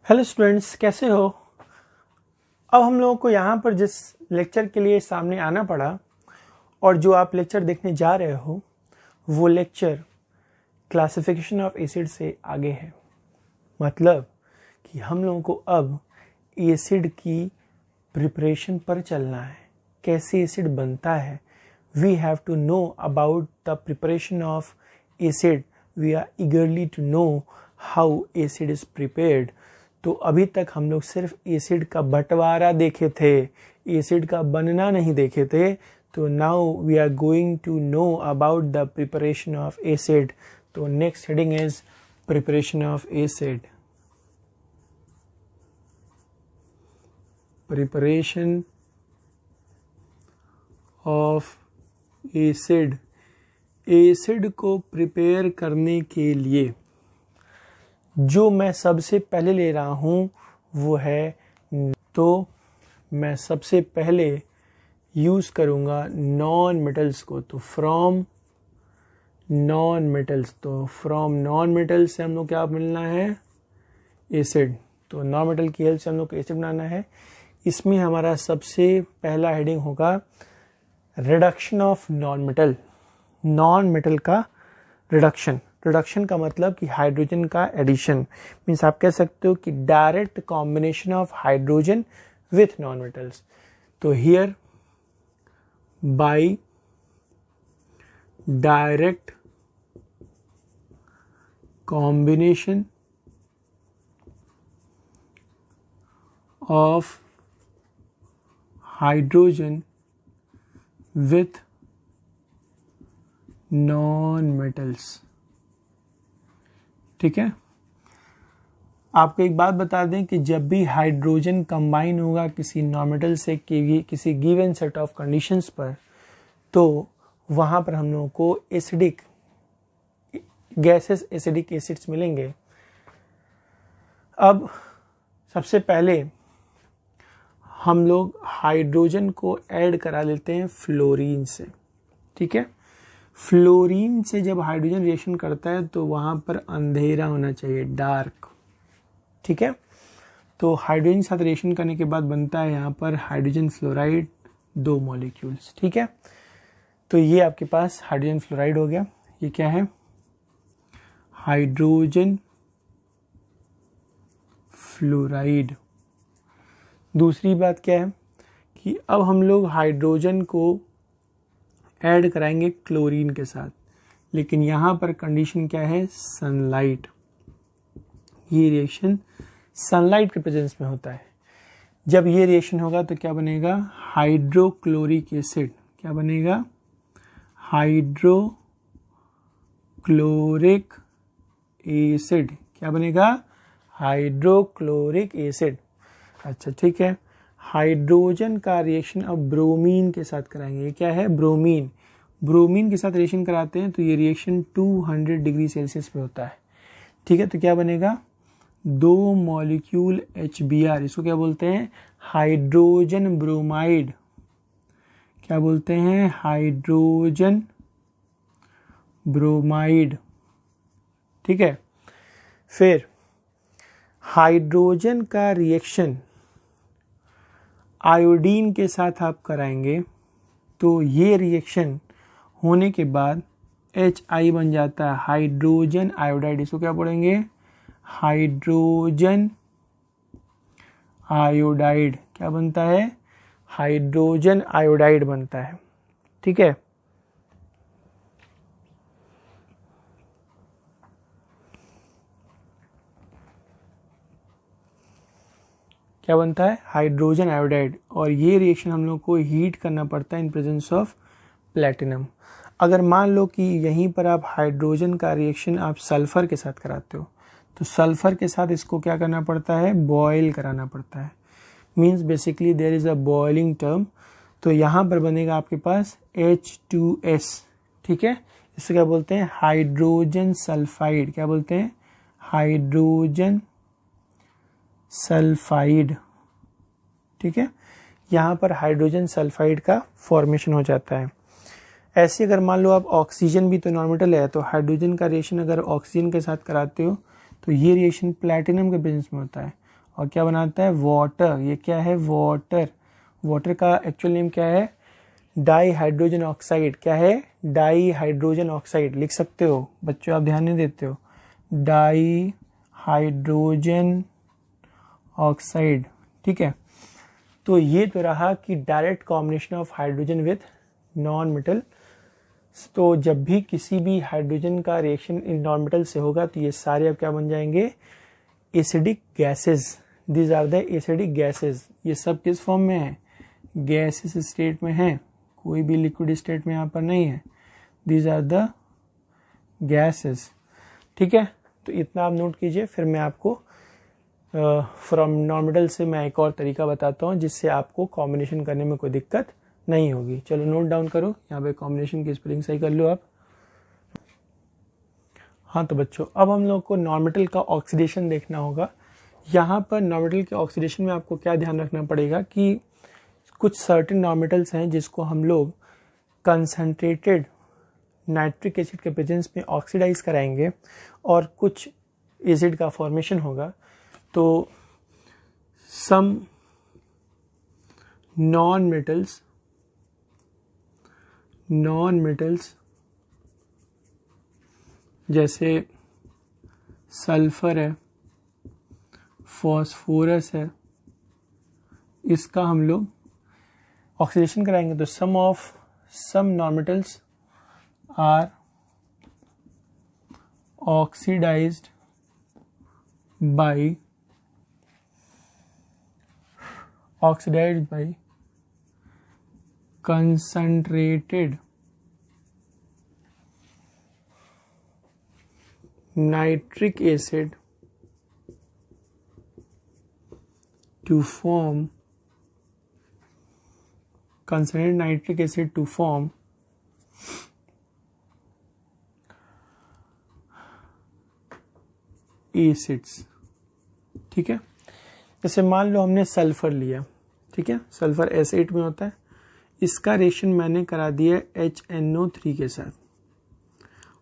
Hello students, कैसे हो। अब हम लोगों को यहाँ पर जिस लेक्चर के लिए सामने आना पड़ा और जो आप लेक्चर देखने जा रहे हो वो लेक्चर क्लासिफिकेशन ऑफ एसिड से आगे है। मतलब कि हम लोगों को अब एसिड की प्रिपरेशन पर चलना है, कैसे एसिड बनता है। We have to know about the preparation of acid. We are eagerly to know how acid is prepared. तो अभी तक हम लोग सिर्फ एसिड का बंटवारा देखे थे, एसिड का बनना नहीं देखे थे। तो now we are going to know about the preparation of acid. तो next heading is preparation of acid. Preparation of acid. Acid को प्रिपेयर करने के लिए जो मैं सबसे पहले ले रहा हूं वो है, तो मैं सबसे पहले यूज करूंगा नॉन मेटल्स को। तो फ्रॉम नॉन मेटल्स, तो फ्रॉम नॉन मेटल्स से हम लोग क्या मिलना है, एसिड। तो नॉन मेटल की हेल्प से हम लोग को एसिड बनाना है। इसमें हमारा सबसे पहला हेडिंग होगा reduction of non metal. Non metal का रिडक्शन। रिडक्शन का मतलब कि हाइड्रोजन का एडिशन। मीन्स आप कह सकते हो कि direct combination of hydrogen with non metals. तो here by direct combination of hydrogen with non metals. ठीक है। आपको एक बात बता दें कि जब भी हाइड्रोजन कंबाइन होगा किसी नॉन मेटल से किसी गिवन सेट ऑफ कंडीशंस पर, तो वहां पर हम लोगों को एसिडिक गैसेस, एसिडिक एसिड्स मिलेंगे। अब सबसे पहले हम लोग हाइड्रोजन को ऐड करा लेते हैं फ्लोरीन से। ठीक है। फ्लोरीन से जब हाइड्रोजन रिएक्शन करता है तो वहां पर अंधेरा होना चाहिए, डार्क। ठीक है। तो हाइड्रोजन के साथ रिएक्शन करने के बाद बनता है यहां पर हाइड्रोजन फ्लोराइड, 2 मॉलिक्यूल्स। ठीक है। तो ये आपके पास हाइड्रोजन फ्लोराइड हो गया। ये क्या है, हाइड्रोजन फ्लोराइड। दूसरी बात क्या है कि अब हम लोग हाइड्रोजन को ऐड कराएंगे क्लोरीन के साथ, लेकिन यहां पर कंडीशन क्या है, सनलाइट। ये रिएक्शन सनलाइट के प्रेजेंस में होता है। जब ये रिएक्शन होगा तो क्या बनेगा, हाइड्रोक्लोरिक एसिड। क्या बनेगा, हाइड्रोक्लोरिक एसिड। क्या बनेगा, हाइड्रोक्लोरिक एसिड। अच्छा ठीक है। हाइड्रोजन का रिएक्शन अब ब्रोमीन के साथ कराएंगे। ये क्या है, ब्रोमीन। ब्रोमीन के साथ रिएक्शन कराते हैं तो ये रिएक्शन 200 डिग्री सेल्सियस पे होता है। ठीक है। तो क्या बनेगा, 2 मॉलिक्यूल HBr। इसको क्या बोलते हैं, हाइड्रोजन ब्रोमाइड। क्या बोलते हैं, हाइड्रोजन ब्रोमाइड। ठीक है। फिर हाइड्रोजन का रिएक्शन आयोडीन के साथ आप कराएंगे तो ये रिएक्शन होने के बाद HI बन जाता है, हाइड्रोजन आयोडाइड। इसको क्या बोलेंगे, हाइड्रोजन आयोडाइड। क्या बनता है, हाइड्रोजन आयोडाइड बनता है। ठीक है। क्या बनता है, हाइड्रोजन आयोडाइड। और ये रिएक्शन हम लोग को हीट करना पड़ता है इन प्रेजेंस ऑफ प्लेटिनम। अगर मान लो कि यहीं पर आप हाइड्रोजन का रिएक्शन आप सल्फर के साथ कराते हो तो सल्फर के साथ इसको क्या करना पड़ता है, बॉयल कराना पड़ता है। Means basically there is a boiling term. तो यहाँ पर बनेगा आपके पास H2S। ठीक है। इसको क्या बोलते हैं, हाइड्रोजन सल्फाइड। क्या बोलते हैं, हाइड्रोजन सल्फाइड। ठीक है। यहाँ पर हाइड्रोजन सल्फाइड का फॉर्मेशन हो जाता है। ऐसे अगर मान लो आप ऑक्सीजन भी तो नॉन मेटल है, तो हाइड्रोजन का रिएक्शन अगर ऑक्सीजन के साथ कराते हो तो ये रिएक्शन प्लैटिनम के प्रेजेंस में होता है। और क्या बनाता है, वाटर। ये क्या है, वाटर। वाटर का एक्चुअल नेम क्या है, डाई हाइड्रोजन ऑक्साइड। क्या है, डाई हाइड्रोजन ऑक्साइड। लिख सकते हो बच्चों, आप ध्यान नहीं देते हो। डाई हाइड्रोजन ऑक्साइड, ठीक है। तो ये तो रहा कि direct combination of hydrogen with non metal. तो जब भी किसी भी हाइड्रोजन का रिएक्शन इन नॉन मेटल से होगा तो ये सारे अब क्या बन जाएंगे, acidic gases. These are the acidic gases. ये सब किस फॉर्म में है, गैसेस स्टेट में है, कोई भी लिक्विड स्टेट में यहाँ पर नहीं है। दीज आर द गैसेस, ठीक है। तो इतना आप नोट कीजिए। फिर मैं आपको फ्रॉम नॉन मेटल से मैं एक और तरीका बताता हूँ जिससे आपको कॉम्बिनेशन करने में कोई दिक्कत नहीं होगी। चलो नोट डाउन करो, यहाँ पे कॉम्बिनेशन की स्पेलिंग सही कर लो आप। हाँ तो बच्चों, अब हम लोग को नॉन मेटल का ऑक्सीडेशन देखना होगा। यहाँ पर नॉन मेटल के ऑक्सीडेशन में आपको क्या ध्यान रखना पड़ेगा कि कुछ सर्टेन नॉन मेटल्स हैं जिसको हम लोग कंसंट्रेटेड नाइट्रिक एसिड के प्रेजेंस में ऑक्सीडाइज कराएंगे और कुछ एसिड का फॉर्मेशन होगा। तो सम नॉन मेटल्स जैसे सल्फर है, फॉस्फोरस है, इसका हम लोग ऑक्सीडेशन कराएंगे। तो some non metals are oxidized by concentrated nitric acid to form acids, ठीक है। जैसे मान लो हमने सल्फर लिया, ठीक है, सल्फर एसिड में होता है, इसका रिएक्शन मैंने करा दिया HNO3 के साथ,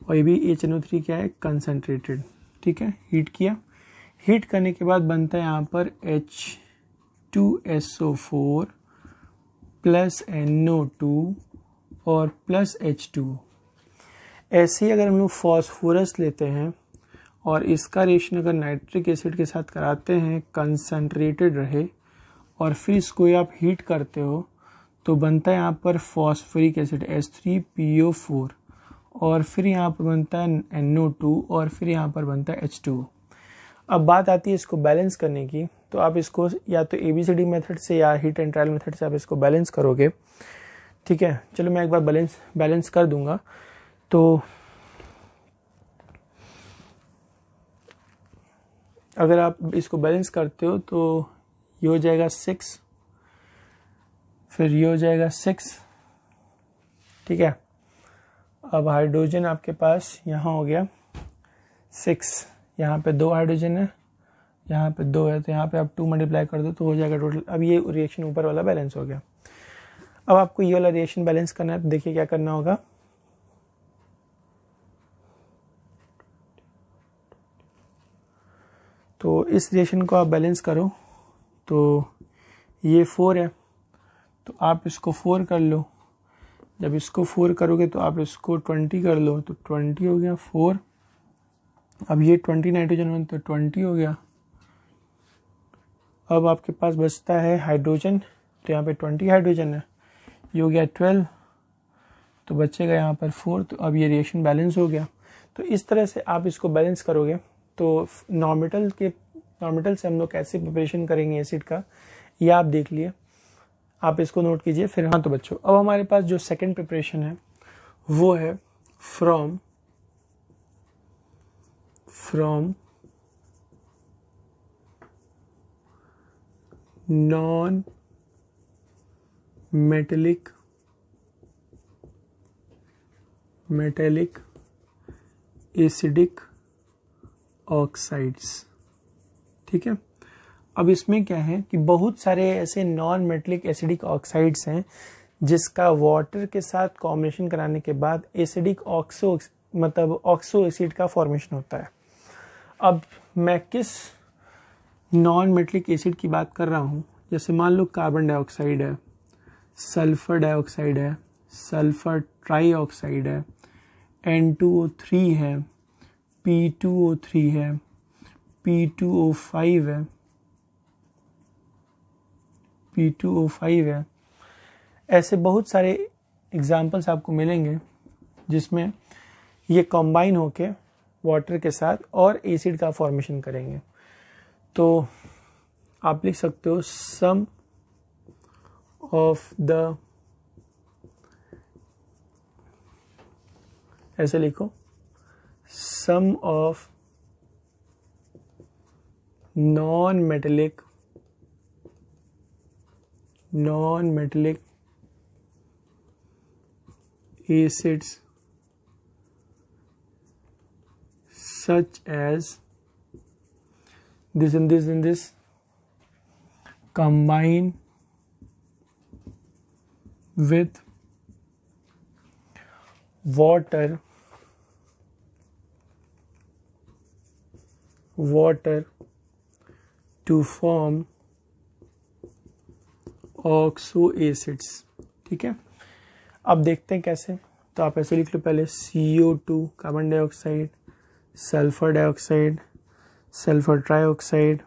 और ये भी HNO3 क्या है, कंसंट्रेटेड, ठीक है। हीट किया, हीट करने के बाद बनता है यहाँ पर H2SO4 प्लस NO2 और प्लस H2। ऐसे ही अगर हम लोग फॉस्फोरस लेते हैं और इसका रिएक्शन अगर नाइट्रिक एसिड के साथ कराते हैं, कंसंट्रेटेड रहे, और फिर इसको आप हीट करते हो तो बनता है यहाँ पर फॉस्फोरिक एसिड H3PO4, और फिर यहाँ पर बनता है NO2 और फिर यहाँ पर बनता है H2। अब बात आती है इसको बैलेंस करने की। तो आप इसको या तो ABCD मेथड से या हीट एंड ट्रायल मेथड से आप इसको बैलेंस करोगे, ठीक है। चलो मैं एक बार बैलेंस कर दूंगा। तो अगर आप इसको बैलेंस करते हो तो ये हो जाएगा 6, फिर ये हो जाएगा 6, ठीक है। अब हाइड्रोजन आपके पास यहाँ हो गया 6, यहाँ पे 2 हाइड्रोजन है, यहाँ पे 2 है, तो यहाँ पे आप 2 मल्टीप्लाई कर दो तो हो जाएगा टोटल। अब ये रिएक्शन ऊपर वाला बैलेंस हो गया। अब आपको ये वाला रिएक्शन बैलेंस करना है, तो देखिए क्या करना होगा। तो इस रिएक्शन को आप बैलेंस करो, तो ये 4 है, तो आप इसको 4 कर लो। जब इसको 4 करोगे तो आप इसको 20 कर लो, तो 20 हो गया 4। अब ये 20 नाइट्रोजन हो तो 20 हो गया। अब आपके पास बचता है हाइड्रोजन, तो यहाँ पे 20 हाइड्रोजन है, ये हो गया 12, तो बचेगा यहाँ पर 4। तो अब ये रिएक्शन बैलेंस हो गया। तो इस तरह से आप इसको बैलेंस करोगे। तो नॉन मेटल से हम लोग कैसे प्रिपरेशन करेंगे एसिड का, ये आप देख लिए, आप इसको नोट कीजिए। फिर हाँ तो बच्चों, अब हमारे पास जो सेकंड प्रिपरेशन है वो है from non metallic acidic oxides, ठीक है। अब इसमें क्या है कि बहुत सारे ऐसे नॉन मेटेलिक एसिडिक ऑक्साइड्स हैं जिसका वाटर के साथ कॉम्बिनेशन कराने के बाद एसिडिक ऑक्सो एसिड का फॉर्मेशन होता है। अब मैं किस नॉन मेटलिक एसिड की बात कर रहा हूँ, जैसे मान लो कार्बन डाइऑक्साइड है, सल्फर डाइऑक्साइड है, सल्फर ट्राईऑक्साइड है, N2O3 है, P2O3 है, P2O5 है, P2O5 है। ऐसे बहुत सारे एग्जाम्पल्स आपको मिलेंगे जिसमें ये कंबाइन होके वाटर के साथ और एसिड का फॉर्मेशन करेंगे। तो आप लिख सकते हो सम ऑफ द, ऐसे लिखो, some of non metallic acids such as this and this and this combine with water to form oxo acids. ठीक है, अब देखते हैं कैसे। तो आप ऐसे लिख लो पहले CO2 carbon dioxide, sulphur dioxide, sulphur trioxide,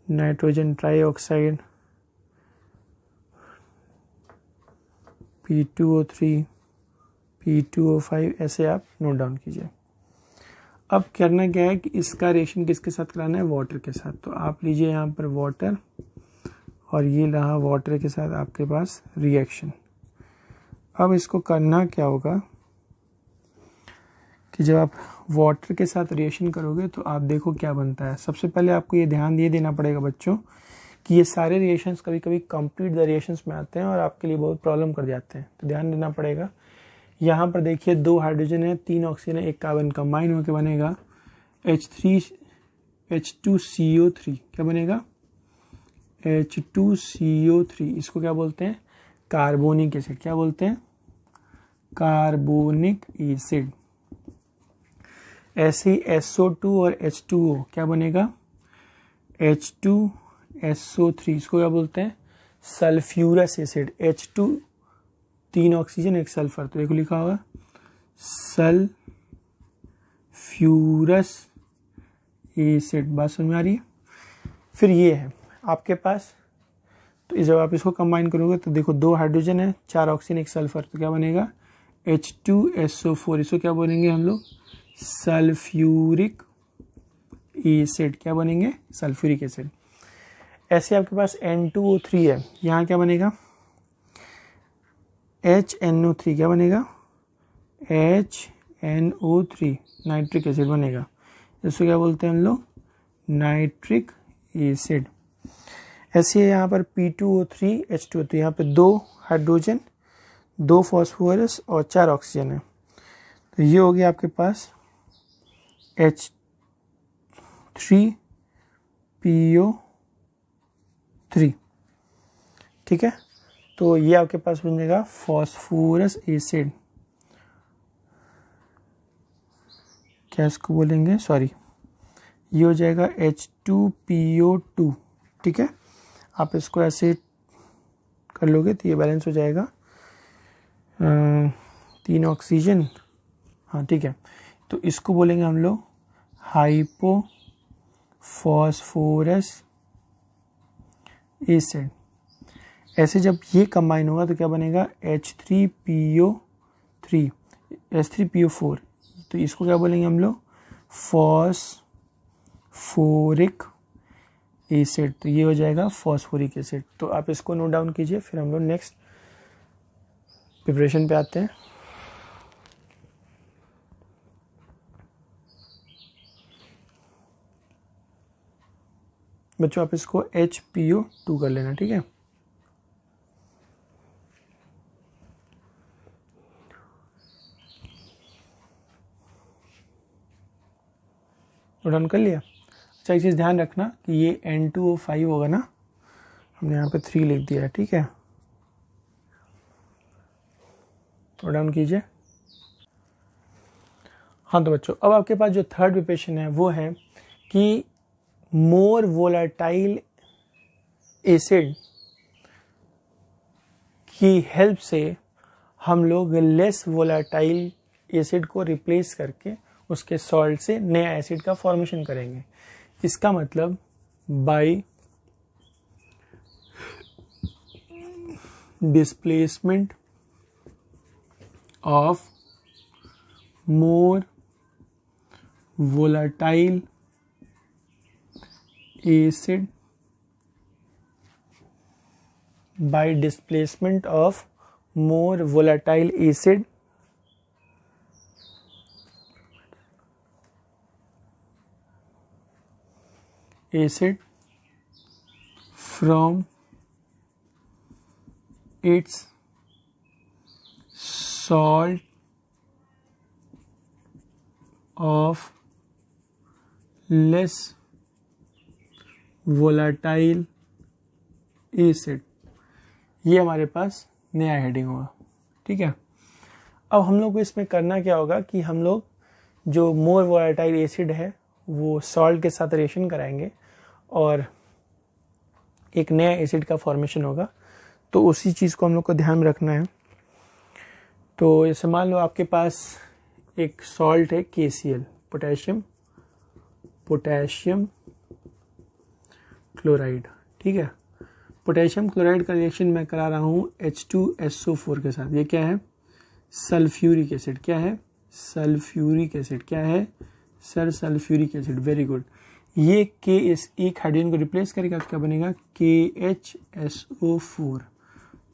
nitrogen trioxide, P2O3, P2O5, ऐसे आप नोट डाउन कीजिए। अब करना क्या है कि इसका रिएक्शन किसके साथ कराना है, वाटर के साथ। तो आप लीजिए यहाँ पर वाटर, और ये रहा वाटर के साथ आपके पास रिएक्शन। अब इसको करना क्या होगा कि जब आप वाटर के साथ रिएक्शन करोगे तो आप देखो क्या बनता है। सबसे पहले आपको ये ध्यान ये देना पड़ेगा बच्चों कि ये सारे रिएक्शंस कभी कभी कंप्लीट द रिएक्शंस में आते हैं और आपके लिए बहुत प्रॉब्लम कर जाते हैं, तो ध्यान देना पड़ेगा। यहाँ पर देखिए 2 हाइड्रोजन है, 3 ऑक्सीजन है, 1 कार्बन, कंबाइन होकर बनेगा H2CO3। क्या बनेगा, H2CO3। इसको क्या बोलते हैं, कार्बोनिक एसिड। क्या बोलते हैं, कार्बोनिक एसिड। ऐसे ही SO2 और H2O क्या बनेगा, H2SO3। इसको क्या बोलते हैं, sulphurous acid. H2 3 oxygen 1 sulphur, तो देखो लिखा होगा सल्फ्यूरस एसिड। बात समझ में आ रही है। फिर ये है आपके पास, तो जब आप इसको कंबाइन करोगे तो देखो 2 हाइड्रोजन है, 4 ऑक्सीजन 1 सल्फर, तो क्या बनेगा H2SO4। इसको क्या बोलेंगे हम लोग, सल्फ्यूरिक एसिड। क्या बनेंगे, सल्फ्यूरिक एसिड। ऐसे आपके पास N2O3 है, यहाँ क्या बनेगा, HNO3। क्या बनेगा, HNO3, नाइट्रिक एसिड बनेगा। इसको क्या बोलते हैं हम लोग, नाइट्रिक एसिड। ऐसे यहाँ पर P2O3 H2O, तो यहाँ पे 2 हाइड्रोजन, 2 फॉस्फोरस और 4 ऑक्सीजन है, तो ये हो गया आपके पास H3PO3। ठीक है, तो ये आपके पास बन जाएगा फॉस्फोरस एसिड। क्या इसको बोलेंगे, सॉरी, ये हो जाएगा H2PO2। ठीक है, आप इसको ऐसे कर लोगे तो ये बैलेंस हो जाएगा 3 ऑक्सीजन। हाँ ठीक है, तो इसको बोलेंगे हम लोग हाइपोफॉस्फोरस एसिड। ऐसे जब ये कंबाइन होगा तो क्या बनेगा, H3PO4। तो इसको क्या बोलेंगे हम लोग, फॉस्फोरिक एसिड। तो ये हो जाएगा फॉस्फोरिक एसिड। तो आप इसको नोट डाउन कीजिए, फिर हम लोग नेक्स्ट प्रिपरेशन पे आते हैं। बच्चों आप इसको HPO2 कर लेना। ठीक है, नोट डाउन कर लिया। अच्छा, एक चीज़ ध्यान रखना कि ये N2O5 होगा ना, हमने यहाँ पे 3 लिख दिया है। ठीक है, नोट डाउन कीजिए। हाँ तो बच्चों अब आपके पास जो थर्ड प्रिपरेशन है वो है कि मोर वोलाटाइल एसिड की हेल्प से हम लोग लेस वोलाटाइल एसिड को रिप्लेस करके उसके सॉल्ट से नया एसिड का फॉर्मेशन करेंगे। इसका मतलब bye displacement of more volatile acid by displacement of more volatile acid from its salt of less volatile acid। ये हमारे पास नया हेडिंग होगा। ठीक है, अब हम लोग को इसमें करना क्या होगा कि हम लोग जो मोर वोलाटाइल एसिड है वो सॉल्ट के साथ रिएक्शन कराएंगे और एक नया एसिड का फॉर्मेशन होगा। तो उसी चीज़ को हम लोग को ध्यान में रखना है। तो जैसे मान लो आपके पास एक सॉल्ट है KCl, पोटेशियम क्लोराइड। ठीक है, पोटेशियम क्लोराइड का रिएक्शन मैं करा रहा हूँ H2SO4 के साथ। ये क्या है? Sulphuric acid. क्या है? Sulphuric acid. क्या है sir? Sulphuric acid. Very good. ये एक हाइड्रोजन को रिप्लेस करेगा तो क्या बनेगा? KHSO4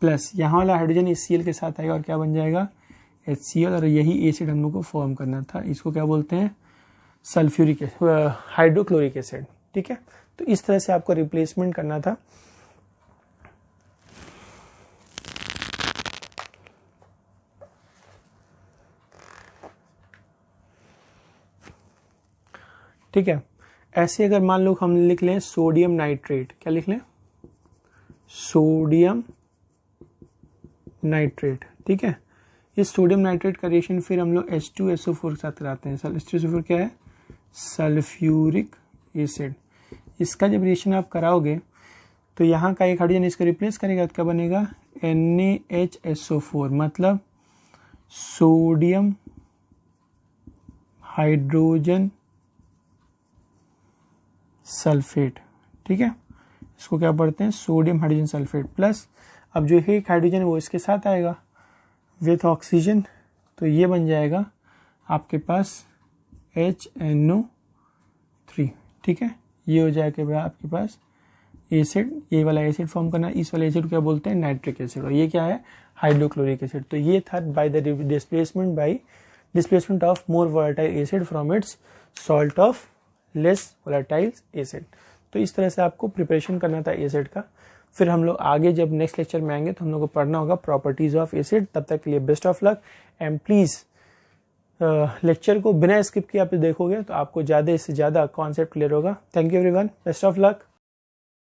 प्लस यहाँ वाला हाइड्रोजन इस Cl के साथ आएगा और क्या बन जाएगा? HCl। और यही एसिड हम लोग को फॉर्म करना था। इसको क्या बोलते हैं? Sulphuric hydrochloric acid. ठीक है, तो इस तरह से आपको रिप्लेसमेंट करना था। ठीक है, ऐसे अगर मान लो हम लिख लें सोडियम नाइट्रेट। क्या लिख लें? Sodium nitrate. ठीक है, इस सोडियम नाइट्रेट का रिएक्शन फिर हम लोग H2SO4 के साथ कराते हैं। H2SO4 क्या है? Sulphuric acid. इसका जब रिएक्शन आप कराओगे तो यहाँ का एक हाइड्रोजन इसको रिप्लेस करेगा तो क्या बनेगा? NaHSO4 मतलब सोडियम हाइड्रोजन सल्फेट। ठीक है, इसको क्या पढ़ते हैं? सोडियम हाइड्रोजन सल्फेट प्लस अब जो एक हाइड्रोजन है वो इसके साथ आएगा विथ ऑक्सीजन, तो ये बन जाएगा आपके पास HNO3। ठीक है, ये हो जाएगा आपके पास एसिड। ये वाला एसिड फॉर्म करना, इस वाले एसिड को क्या बोलते हैं? Nitric acid. और ये क्या है? Hydrochloric acid. तो ये था by the displacement of more volatile acid from its salt of less volatile acid. तो इस तरह से आपको प्रिपरेशन करना था एसिड का। फिर हम लोग आगे जब नेक्स्ट लेक्चर में आएंगे तो हम लोग को पढ़ना होगा प्रॉपर्टीज ऑफ एसिड। तब तक के लिए best of luck and please lecture को बिना स्किप किए आप देखोगे तो आपको ज़्यादा से ज़्यादा कॉन्सेप्ट क्लियर होगा। Thank you everyone, best of luck.